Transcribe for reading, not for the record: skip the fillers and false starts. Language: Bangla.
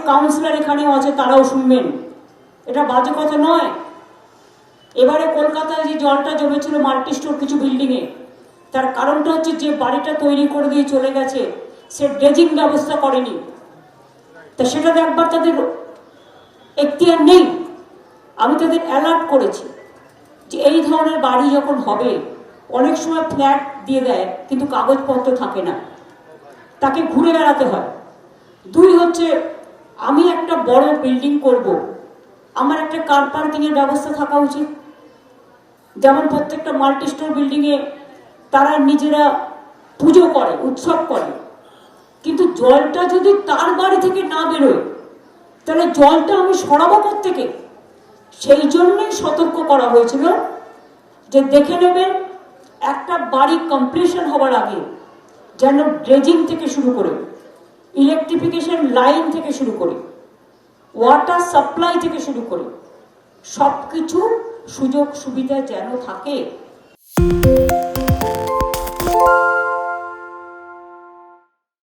কাউন্সিলর এখানেও আছে, তারাও শুনবেন, এটা বাজে কথা নয়। এবারে কলকাতায় যে জলটা জমেছিল মাল্টি স্টোর কিছু বিল্ডিংয়ে, তার কারণটা হচ্ছে যে বাড়িটা তৈরি করে দিয়ে চলে গেছে সে ড্রেজিং ব্যবস্থা করেনি। তা সেটা একবার তাদের এখতিয়ার নেই। আমি তাদের অ্যালার্ট করেছি যে এই ধরনের বাড়ি যখন হবে, অনেক সময় ফ্ল্যাট দিয়ে দেয় কিন্তু কাগজপত্র থাকে না, তাকে ঘুরে বেড়াতে হয়। দুই হচ্ছে, আমি একটা বড় বিল্ডিং করব, আমার একটা কার পার্কিং এর ব্যবস্থা থাকা উচিত। যেমন প্রত্যেকটা মাল্টি স্টোর বিল্ডিংয়ে তারা নিজেরা পুজো করে, উৎসব করে, কিন্তু জলটা যদি তার বাড়ি থেকে না বেরোয় তাহলে জলটা আমি সরাবো কোত্থেকে? সেই জন্যই সতর্ক করা হয়েছিল যে দেখে নেবেন একটা বাড়ি কমপ্লিশন হবার আগে যেন ড্রেজিং থেকে শুরু করে, ইলেকট্রিফিকেশন লাইন থেকে শুরু করে, ওয়াটার সাপ্লাই থেকে শুরু করে সবকিছু সুযোগ সুবিধা যেন থাকে।